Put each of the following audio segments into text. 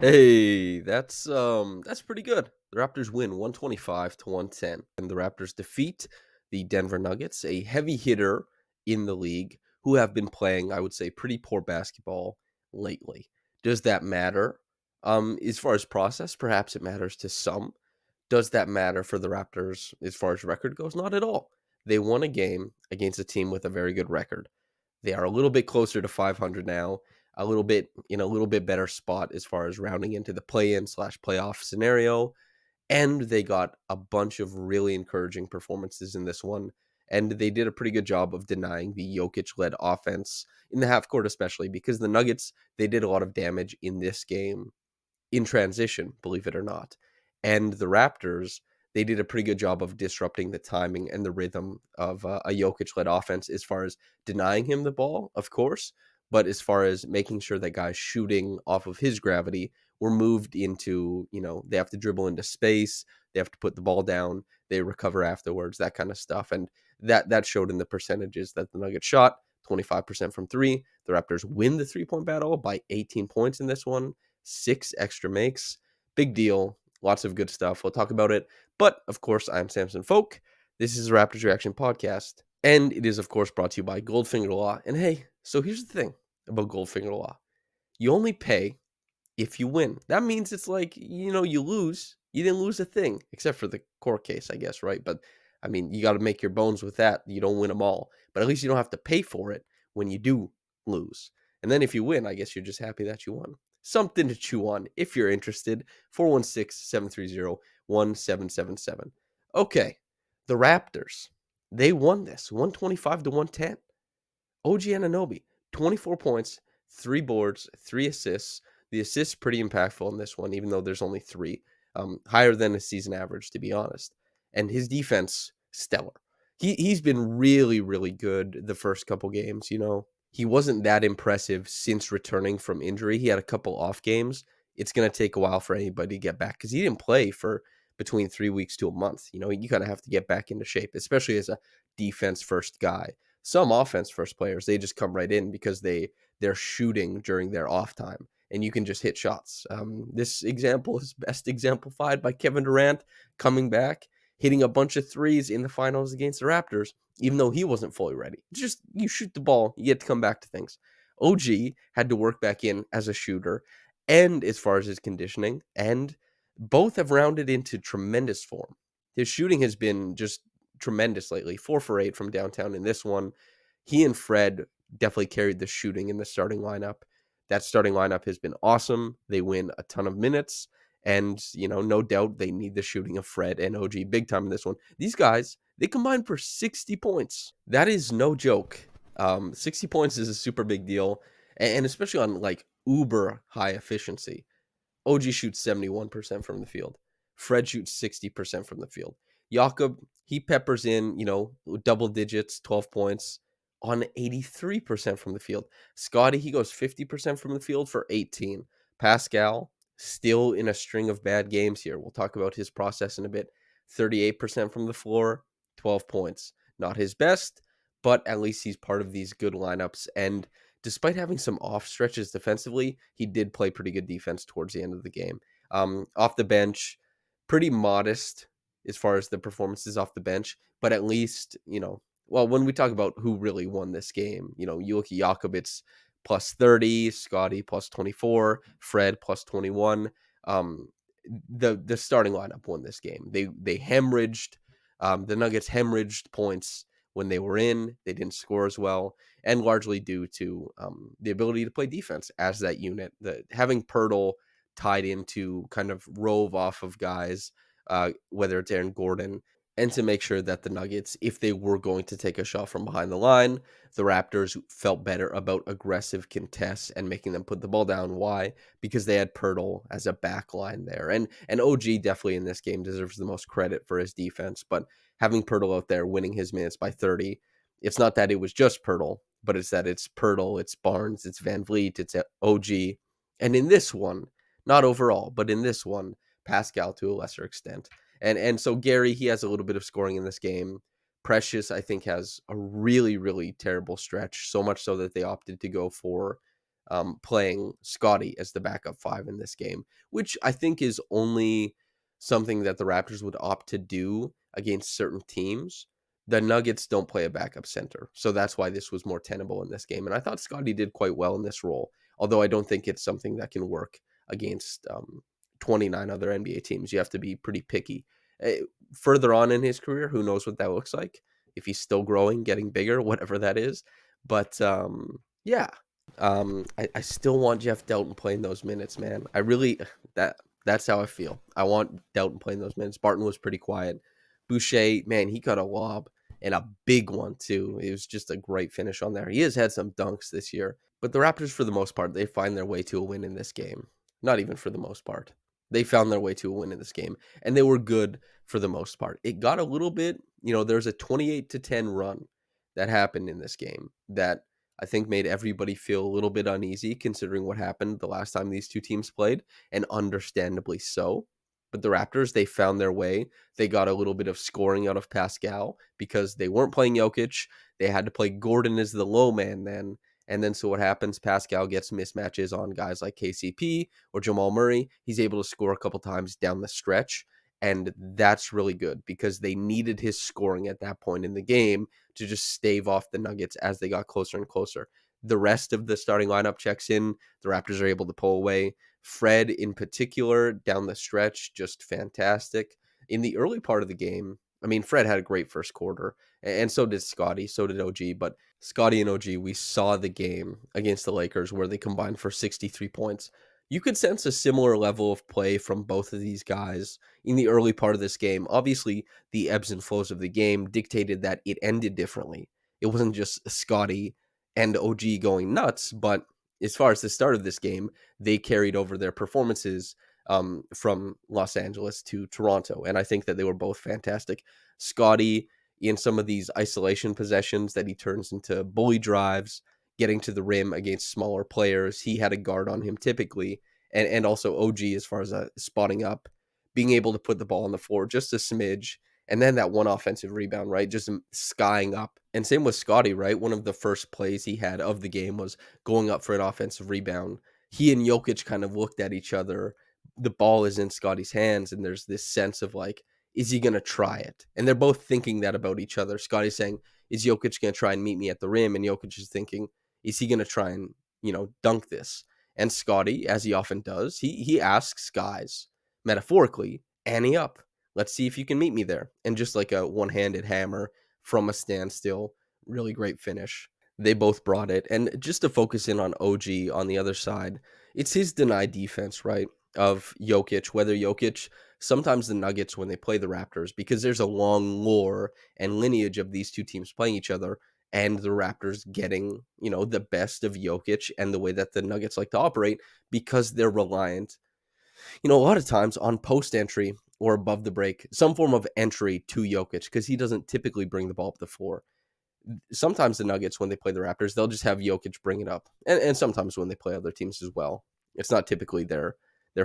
Hey, that's pretty good. The Raptors win 125 to 110, and the Raptors defeat the Denver Nuggets, a heavy hitter in the league who have been playing, I would say, pretty poor basketball lately. Does that matter? As far as process, perhaps it matters to some. Does that matter for the Raptors as far as record goes? Not at all. They won a game against a team with a very good record. They are a little bit closer to 500 now, a little bit in a little bit better spot as far as rounding into the play-in slash playoff scenario. And they got a bunch of really encouraging performances in this one. And they did a pretty good job of denying the Jokic-led offense in the half court, especially because the Nuggets, they did a lot of damage in this game in transition, believe it or not. And the Raptors, they did a pretty good job of disrupting the timing and the rhythm of a Jokic-led offense as far as denying him the ball, of course, but as far as making sure that guys shooting off of his gravity were moved into, they have to dribble into space, they have to put the ball down, they recover afterwards, that kind of stuff. And that showed in the percentages that the Nuggets shot, 25% from three. The Raptors win the three-point battle by 18 points in this one. 6 extra makes. Big deal. Lots of good stuff. We'll talk about it. But of course, I'm Samson Folk. This is a Raptors Reaction Podcast. And it is, of course, brought to you by Goldfinger Law. And hey, so here's the thing about Goldfinger Law. You only pay if you win. That means it's like, you lose. You didn't lose a thing, except for the court case, I guess, right? But I mean, you got to make your bones with that. You don't win them all. But at least you don't have to pay for it when you do lose. And then if you win, I guess you're just happy that you won. Something to chew on if you're interested. 416-730-1777. Okay, the Raptors, they won this 125 to 110. OG Anunoby, 24 points, 3 boards, 3 assists. The assists pretty impactful in this one, even though there's only 3. Higher than a season average, to be honest. And his defense, stellar. He's been really, really good the first couple games. He wasn't that impressive since returning from injury. He had a couple off games. It's going to take a while for anybody to get back because he didn't play for between 3 weeks to a month. You kind of have to get back into shape, especially as a defense first guy. Some offense first players, they just come right in because they're shooting during their off time, and you can just hit shots. This example is best exemplified by Kevin Durant coming back, hitting a bunch of threes in the finals against the Raptors, even though he wasn't fully ready. Just you shoot the ball, you get to come back to things. OG had to work back in as a shooter, and as far as his conditioning, and both have rounded into tremendous form. His shooting has been just tremendous lately. 4 for 8 from downtown in this one. He and Fred definitely carried the shooting in the starting lineup. That starting lineup has been awesome. They win a ton of minutes. And, no doubt they need the shooting of Fred and OG big time in this one. These guys, they combined for 60 points. That is no joke. 60 points is a super big deal. And especially on like uber high efficiency. OG shoots 71% from the field. Fred shoots 60% from the field. Jakob, he peppers in, double digits, 12 points on 83% from the field. Scotty, he goes 50% from the field for 18. Pascal, still in a string of bad games here. We'll talk about his process in a bit. 38% from the floor, 12 points. Not his best, but at least he's part of these good lineups. And despite having some off stretches defensively, he did play pretty good defense towards the end of the game. Off the bench, pretty modest as far as the performances off the bench, but at least, well, when we talk about who really won this game, you look at Jakob, it's plus 30, Scotty plus 24, Fred plus 21. The starting lineup won this game. They hemorrhaged, the Nuggets hemorrhaged points when they were in. They didn't score as well, and largely due to the ability to play defense as that unit. Having Pirtle tied into kind of rove off of guys, whether it's Aaron Gordon, and to make sure that the Nuggets, if they were going to take a shot from behind the line, the Raptors felt better about aggressive contests and making them put the ball down. Why? Because they had Pirtle as a back line there. And OG definitely in this game deserves the most credit for his defense, but having Pirtle out there winning his minutes by 30, it's not that it was just Pirtle, but it's that it's Pirtle, it's Barnes, it's VanVleet, it's OG. And in this one, not overall, but in this one, Pascal to a lesser extent. And so Gary, he has a little bit of scoring in this game. Precious, I think, has a really, really terrible stretch, so much so that they opted to go for playing Scotty as the backup 5 in this game, which I think is only something that the Raptors would opt to do against certain teams. The Nuggets don't play a backup center, so that's why this was more tenable in this game. And I thought Scotty did quite well in this role, although I don't think it's something that can work against 29 other NBA teams. You have to be pretty picky. Further on in his career, who knows what that looks like? If he's still growing, getting bigger, whatever that is. But yeah, I still want Jeff Delton playing those minutes, man. I really that's how I feel. I want Delton playing those minutes. Barton was pretty quiet. Boucher, man, he got a lob and a big one too. It was just a great finish on there. He has had some dunks this year, but the Raptors, for the most part, they find their way to a win in this game. Not even for the most part. They found their way to a win in this game, and they were good for the most part. It got a little bit, there's a 28-10 run that happened in this game that I think made everybody feel a little bit uneasy considering what happened the last time these two teams played, and understandably so. But the Raptors, they found their way. They got a little bit of scoring out of Pascal because they weren't playing Jokic. They had to play Gordon as the low man then. And then so what happens? Pascal gets mismatches on guys like KCP or Jamal Murray. He's able to score a couple times down the stretch. And that's really good because they needed his scoring at that point in the game to just stave off the Nuggets as they got closer and closer. The rest of the starting lineup checks in. The Raptors are able to pull away. Fred, in particular, down the stretch, just fantastic. In the early part of the game, I mean, Fred had a great first quarter, and so did Scotty, so did OG. But Scotty and OG, we saw the game against the Lakers where they combined for 63 points. You could sense a similar level of play from both of these guys in the early part of this game. Obviously, the ebbs and flows of the game dictated that it ended differently. It wasn't just Scotty and OG going nuts, but as far as the start of this game, they carried over their performances from Los Angeles to Toronto. And I think that they were both fantastic. Scotty, in some of these isolation possessions that he turns into bully drives, getting to the rim against smaller players. He had a guard on him typically. And also OG, as far as spotting up, being able to put the ball on the floor just a smidge. And then that one offensive rebound, right? Just skying up. And same with Scotty, right? One of the first plays he had of the game was going up for an offensive rebound. He and Jokic kind of looked at each other. The ball is in Scotty's hands, and there's this sense of like, is he going to try it? And they're both thinking that about each other. Scotty's saying, is Jokic going to try and meet me at the rim? And Jokic is thinking, is he going to try and, dunk this? And Scotty, as he often does, he asks guys, metaphorically, ante up. Let's see if you can meet me there. And just like a one-handed hammer from a standstill, really great finish. They both brought it. And just to focus in on OG on the other side, it's his denied defense, right? Of Jokic, whether Jokic, sometimes the Nuggets when they play the Raptors, because there's a long lore and lineage of these two teams playing each other, and the Raptors getting, the best of Jokic and the way that the Nuggets like to operate because they're reliant, a lot of times on post entry or above the break, some form of entry to Jokic because he doesn't typically bring the ball up the floor. Sometimes the Nuggets, when they play the Raptors, they'll just have Jokic bring it up. And sometimes when they play other teams as well. It's not typically their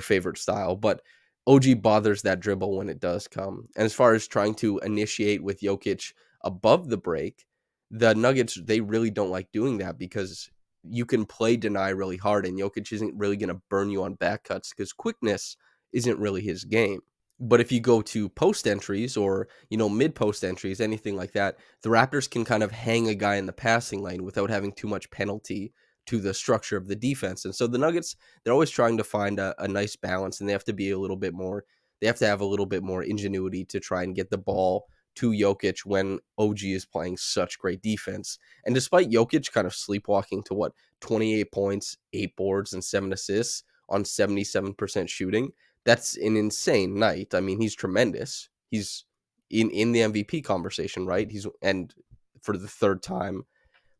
favorite style, but OG bothers that dribble when it does come. And as far as trying to initiate with Jokic above the break, the Nuggets, they really don't like doing that because you can play deny really hard and Jokic isn't really going to burn you on back cuts because quickness isn't really his game. But if you go to post entries or, mid post entries, anything like that, the Raptors can kind of hang a guy in the passing lane without having too much penalty to the structure of the defense. And so the Nuggets, they're always trying to find a nice balance, and they have to be a little bit more, they have to have a little bit more ingenuity to try and get the ball to Jokic when OG is playing such great defense. And despite Jokic kind of sleepwalking to 28 points, 8 boards, and 7 assists on 77% shooting, that's an insane night. I mean, he's tremendous. He's in the MVP conversation, right? And for the third time,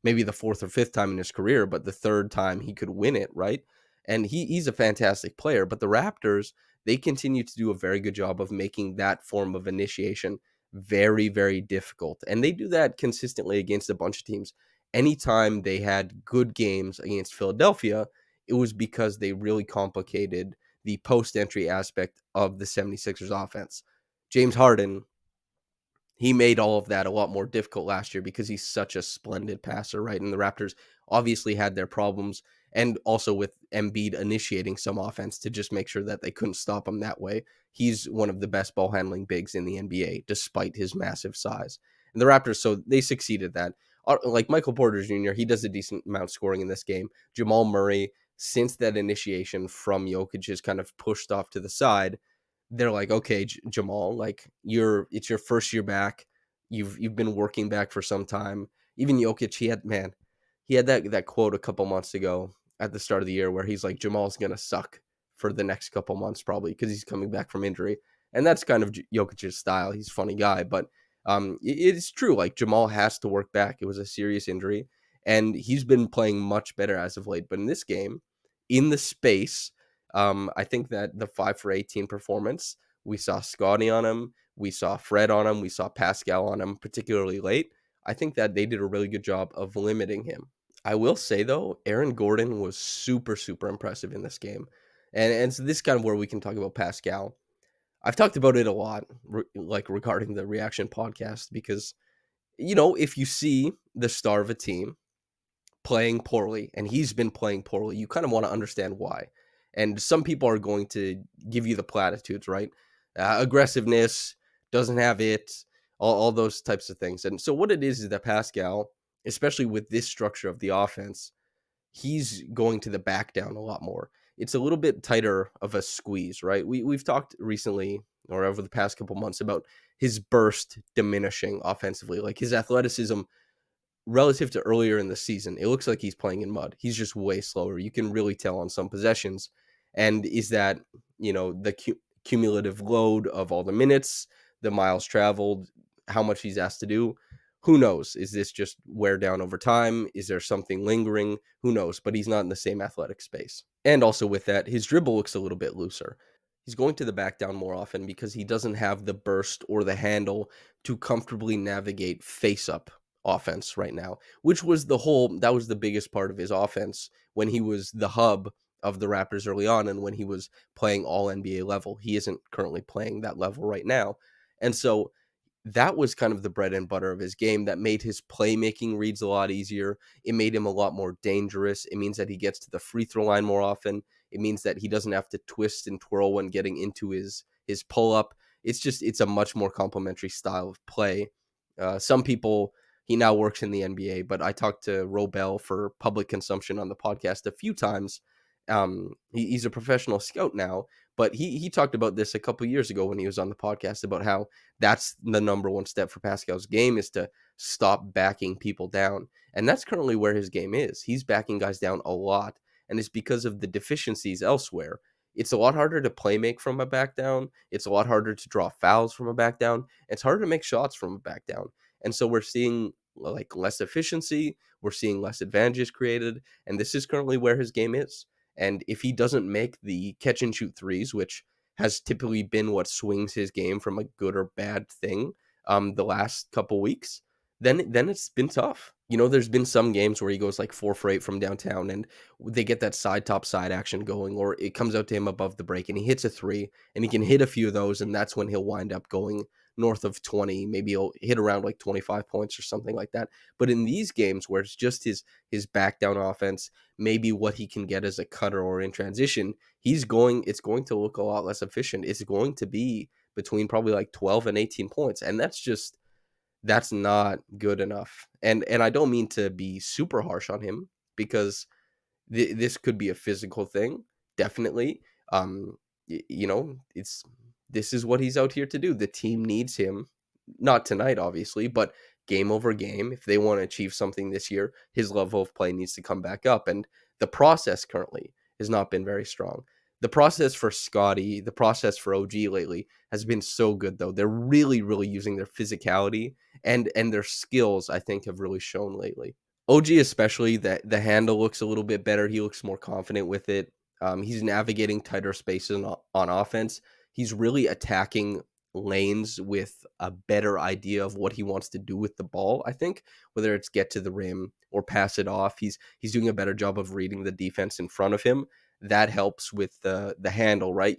maybe the fourth or fifth time in his career, but the third time he could win it, right? And he's a fantastic player. But the Raptors, they continue to do a very good job of making that form of initiation very, very difficult. And they do that consistently against a bunch of teams. Anytime they had good games against Philadelphia, it was because they really complicated the post-entry aspect of the 76ers offense. James Harden, he made all of that a lot more difficult last year because he's such a splendid passer, right? And the Raptors obviously had their problems. And also with Embiid initiating some offense to just make sure that they couldn't stop him that way. He's one of the best ball handling bigs in the NBA, despite his massive size. And the Raptors, so they succeeded that. Like Michael Porter Jr., he does a decent amount scoring in this game. Jamal Murray, since that initiation from Jokic is kind of pushed off to the side, they're like, okay, Jamal, like it's your first year back. You've been working back for some time. Even Jokic, he had that quote a couple months ago at the start of the year where he's like, Jamal's gonna suck for the next couple months probably because he's coming back from injury, and that's kind of Jokic's style. He's a funny guy, but it's true. Like Jamal has to work back. It was a serious injury, and he's been playing much better as of late. But in this game, in the space, I think that the 5 for 18 performance, we saw Scotty on him, we saw Fred on him, we saw Pascal on him, particularly late. I think that they did a really good job of limiting him. I will say though, Aaron Gordon was super, super impressive in this game. And so this is kind of where we can talk about Pascal. I've talked about it a lot, like regarding the reaction podcast, because, if you see the star of a team playing poorly, and he's been playing poorly, you kind of want to understand why. And some people are going to give you the platitudes, right? Aggressiveness, doesn't have it, all those types of things. And so what it is that Pascal, especially with this structure of the offense, he's going to the back down a lot more. It's a little bit tighter of a squeeze, right? We've talked recently or over the past couple months about his burst diminishing offensively, like his athleticism relative to earlier in the season. It looks like he's playing in mud. He's just way slower. You can really tell on some possessions. And is that, the cumulative load of all the minutes, the miles traveled, how much he's asked to do? Who knows? Is this just wear down over time? Is there something lingering? Who knows? But he's not in the same athletic space. And also with that, his dribble looks a little bit looser. He's going to the back down more often because he doesn't have the burst or the handle to comfortably navigate face up offense right now, which was that was the biggest part of his offense when he was the hub of the Raptors early on and when he was playing all NBA level. He isn't currently playing that level right now. And so that was kind of the bread and butter of his game that made his playmaking reads a lot easier. It made him a lot more dangerous. It means that he gets to the free throw line more often. It means that he doesn't have to twist and twirl when getting into his pull up. It's a much more complimentary style of play. Some people, he now works in the NBA, but I talked to Robel for public consumption on the podcast a few times. He's a professional scout now, but he talked about this a couple years ago when he was on the podcast about how that's the number one step for Pascal's game is to stop backing people down. And that's currently where his game is. He's backing guys down a lot, and it's because of the deficiencies elsewhere. It's a lot harder to play make from a back down. It's a lot harder to draw fouls from a back down. It's harder to make shots from a back down. And so we're seeing like less efficiency. We're seeing less advantages created. And this is currently where his game is. And if he doesn't make the catch and shoot threes, which has typically been what swings his game from a good or bad thing the last couple weeks, then it's been tough. There's been some games where he goes like 4 for 8 from downtown and they get that side top side action going, or it comes out to him above the break and he hits a three and he can hit a few of those. And that's when he'll wind up going north of 20. Maybe he'll hit around like 25 points or something like that. But in these games where it's just his back down offense, maybe what he can get as a cutter or in transition, it's going to look a lot less efficient. It's going to be between probably like 12 and 18 points. And that's not good enough. And I don't mean to be super harsh on him because this could be a physical thing, definitely. This is what he's out here to do. The team needs him, not tonight, obviously, but game over game. If they want to achieve something this year, his level of play needs to come back up. And the process currently has not been very strong. The process for Scotty, the process for OG lately has been so good, though. They're really, really using their physicality and their skills, I think, have really shown lately. OG especially, the handle looks a little bit better. He looks more confident with it. He's navigating tighter spaces on offense. He's really attacking lanes with a better idea of what he wants to do with the ball, I think, whether it's get to the rim or pass it off. He's doing a better job of reading the defense in front of him. That helps with the handle, right?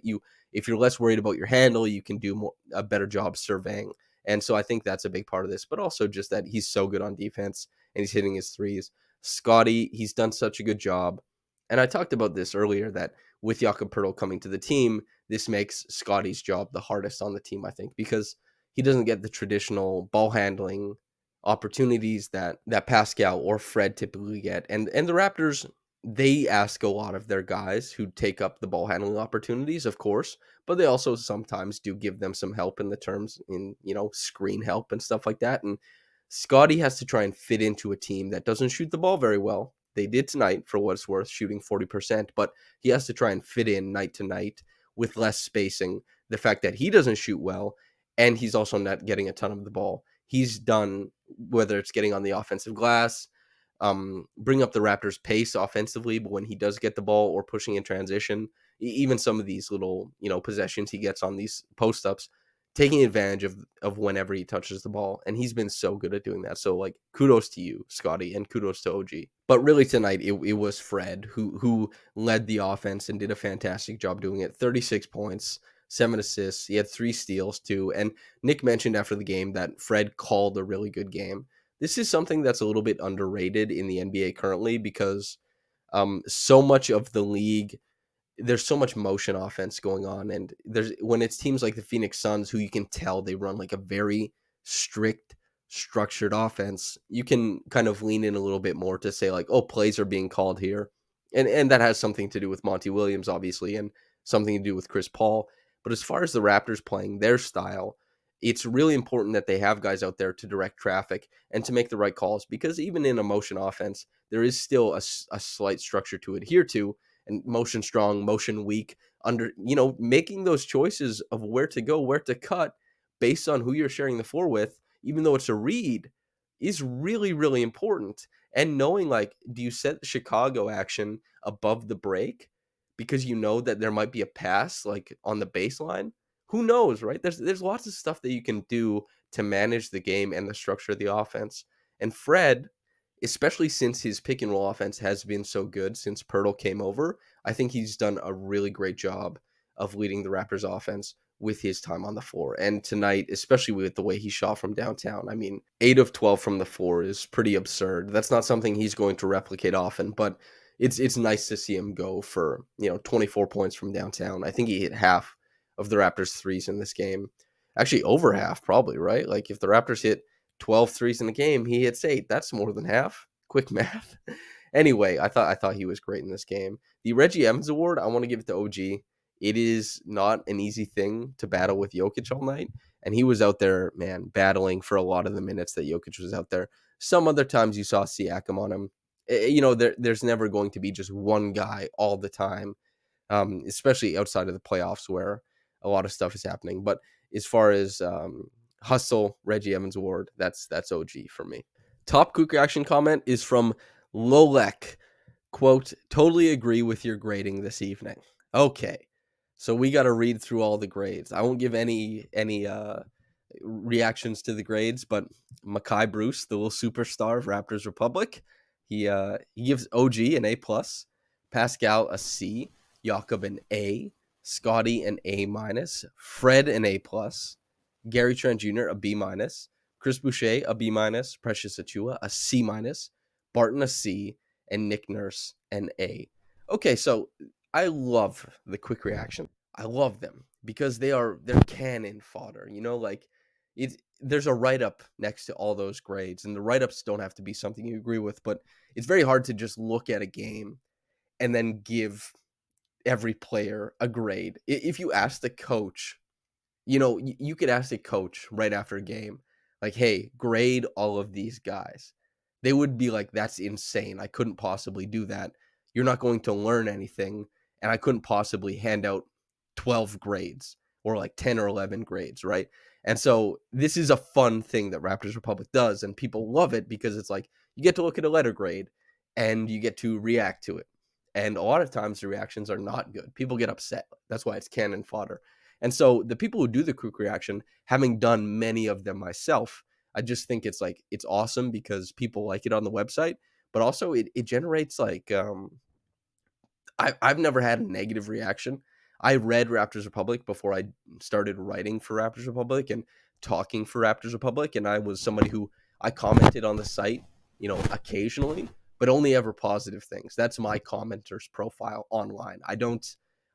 If you're less worried about your handle, you can do a better job surveying. And so I think that's a big part of this, but also just that he's so good on defense and he's hitting his threes. Scotty, he's done such a good job And I talked about this earlier that with Jakob Poeltl coming to the team, this makes Scotty's job the hardest on the team, I think, because he doesn't get the traditional ball handling opportunities that Pascal or Fred typically get. And the Raptors, they ask a lot of their guys who take up the ball handling opportunities, of course, but they also sometimes do give them some help in the terms in, screen help and stuff like that. And Scotty has to try and fit into a team that doesn't shoot the ball very well. They did tonight, for what it's worth, shooting 40%, but he has to try and fit in night to night with less spacing. The fact that he doesn't shoot well, and he's also not getting a ton of the ball. He's done, whether it's getting on the offensive glass, bring up the Raptors' pace offensively, but when he does get the ball or pushing in transition, even some of these little, possessions he gets on these post ups, taking advantage of whenever he touches the ball, and he's been so good at doing that. So like, kudos to you, Scotty, and kudos to OG. But really tonight, it was Fred who led the offense and did a fantastic job doing it. 36 points, 7 assists. He had 3 steals too. And Nick mentioned after the game that Fred called a really good game. This is something that's a little bit underrated in the NBA currently because so much of the league, there's so much motion offense going on, and there's when it's teams like the Phoenix Suns who you can tell they run like a very strict, structured offense, you can kind of lean in a little bit more to say like, oh, plays are being called here, and that has something to do with Monty Williams, obviously, and something to do with Chris Paul. But as far as the Raptors playing their style, it's really important that they have guys out there to direct traffic and to make the right calls, because even in a motion offense, there is still a slight structure to adhere to, and motion strong, motion weak, under, making those choices of where to go, where to cut based on who you're sharing the floor with, even though it's a read, is really, really important. And knowing, like, do you set the Chicago action above the break because you know that there might be a pass like on the baseline? Who knows, right? There's lots of stuff that you can do to manage the game and the structure of the offense. And Fred, especially since his pick and roll offense has been so good since Poeltl came over, I think he's done a really great job of leading the Raptors offense with his time on the floor. And tonight, especially with the way he shot from downtown, I mean, 8 of 12 from the floor is pretty absurd. That's not something he's going to replicate often, but it's nice to see him go for, 24 points from downtown. I think he hit half of the Raptors threes in this game. Actually, over half, probably, right? Like, if the Raptors hit 12 threes in the game, he hits 8. That's more than half. Quick math. Anyway, I thought he was great in this game. The Reggie Evans Award, I want to give it to OG. It is not an easy thing to battle with Jokic all night, and he was out there, man, battling for a lot of the minutes that Jokic was out there. Some other times you saw Siakam on him. There's never going to be just one guy all the time, especially outside of the playoffs where a lot of stuff is happening. But as far as hustle, Reggie Evans Award, that's OG for me. Top quick reaction comment is from Lolek. Quote, totally agree with your grading this evening. Okay, so we got to read through all the grades. I won't give any reactions to the grades, but Makai Bruce, the little superstar of Raptors Republic, he gives OG an A plus, Pascal a C, Jakob an A, Scotty an A minus, Fred an A plus, Gary Trent Jr. a B minus, Chris Boucher a B minus, Precious Achua a C minus, Barton a C, and Nick Nurse an A. Okay, so I love the quick reaction. I love them because they're cannon fodder. Like, there's a write up next to all those grades, and the write ups don't have to be something you agree with, but it's very hard to just look at a game and then give every player a grade. If you ask the coach, you could ask the coach right after a game, like, hey, grade all of these guys. They would be like, that's insane. I couldn't possibly do that. You're not going to learn anything. And I couldn't possibly hand out 12 grades or like 10 or 11 grades, right? And so this is a fun thing that Raptors Republic does. And people love it because it's like, you get to look at a letter grade and you get to react to it. And a lot of times the reactions are not good. People get upset. That's why it's cannon fodder. And so the people who do the quick reaction, having done many of them myself, I just think it's awesome because people like it on the website, but also it generates like, I've never had a negative reaction. I read Raptors Republic before I started writing for Raptors Republic and talking for Raptors Republic, and I was somebody who I commented on the site, occasionally, but only ever positive things. That's my commenter's profile online.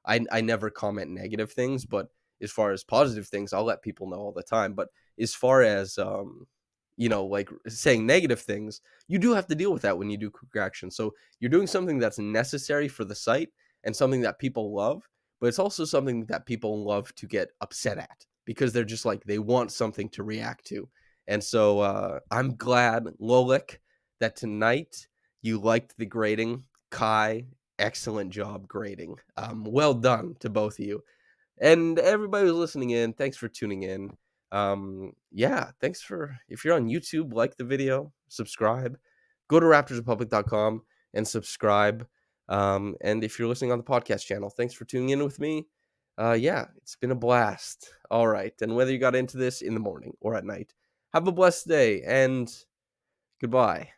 I never comment negative things, but as far as positive things, I'll let people know all the time. But as far as like saying negative things, you do have to deal with that when you do quick reaction. So you're doing something that's necessary for the site and something that people love, but it's also something that people love to get upset at because they're just like they want something to react to. And so I'm glad, Lolek, that tonight you liked the grading. Kai, excellent job grading. Well done to both of you. And everybody who's listening in, thanks for tuning in. Yeah, thanks for, if you're on YouTube, like the video, subscribe. Go to raptorsrepublic.com and subscribe. And if you're listening on the podcast channel, thanks for tuning in with me. Yeah, it's been a blast. All right. And whether you got into this in the morning or at night, have a blessed day and goodbye.